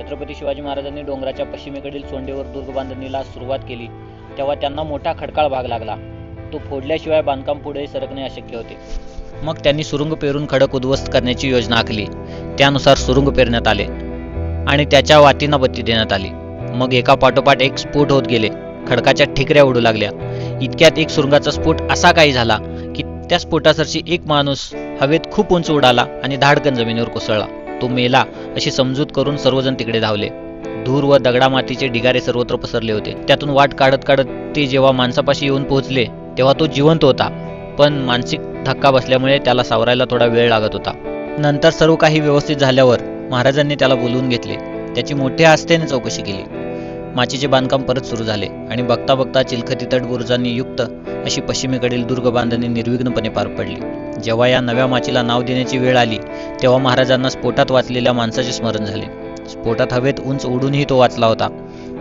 छत्रपती शिवाजी महाराजांनी डोंगराच्या पश्चिमेकडील सोंडेवर दुर्ग बांधणीला सुरुवात केली तेव्हा त्यांना मोठा खडकाळ भाग लागला. तो फोडल्याशिवाय बांधकाम पुढे सरकणे अशक्य होते. मग त्यांनी सुरुंग पेरून खडक उद्ध्वस्त करण्याची योजना आखली. त्यानुसार सुरुंग पेरण्यात आले आणि त्याच्या वातींना बत्ती देण्यात आली. मग एका पाठोपाठ एक स्फोट होत गेले. खडकाच्या ठिकऱ्या उडू लागल्या. इतक्यात एक सुरुंगाचा स्फोट असा काही झाला की त्या स्फोटासरशी एक माणूस हवेत खूप उंच उडाला आणि धाडकन जमिनीवर कोसळला. तो मेला अशी समजूत करून सर्वजण तिकडे धावले. धूर व दगडामातीचे ढिगारे सर्वत्र पसरले होते. त्यातून वाट काढत काढत ते जेव्हा माणसापाशी येऊन पोहोचले तेव्हा तो जिवंत होता, पण मानसिक धक्का बसल्यामुळे त्याला सावरायला थोडा वेळ लागत होता. नंतर सर्व काही व्यवस्थित झाल्यावर महाराजांनी त्याला बोलवून घेतले. त्याची मोठ्या आस्थेने चौकशी केली. माचीचे बांधकाम परत सुरू झाले आणि बघता बघता चिलखती तटबुरुजांनी युक्त अशी पश्चिमेकडील दुर्ग बांधणी निर्विघ्नपणे पार पडली. जेव्हा या नव्या माचीला नाव देण्याची वेळ आली तेव्हा महाराजांना स्फोटात वाचलेल्या माणसाचे स्मरण झाले. स्फोटात हवेत उंच उडूनही तो वाचला होता.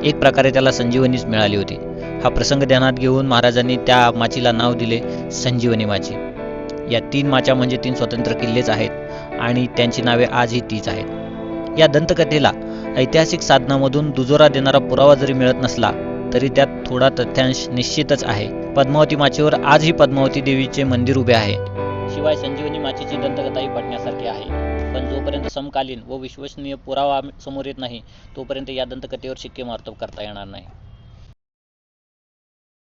एक प्रकारे त्याला संजीवनीच मिळाली होती. हा प्रसंग ध्यानात घेऊन महाराजांनी त्या माचीला नाव दिले संजीवनी माची. या 3 माच्या म्हणजे 3 स्वतंत्र किल्लेच आहेत आणि त्यांची नावे आजही तीच आहेत. या दंतकथेला ऐतिहासिक साधनामधून दुजोरा देणारा पुरावा जरी मिळत नसला तरी त्यात थोडा तथ्यांश निश्चितच आहे. पद्मावती माचीवर आजही पद्मावती देवीचे मंदिर उभे आहे. शिवाय संजीवनी माचीची दंतकथाही पटण्यासारखी आहे. पण जोपर्यंत समकालीन व विश्वसनीय पुरावा समोर येत नाही तोपर्यंत या दंतकथेवर शिक्के मारतो करता येणार नाही.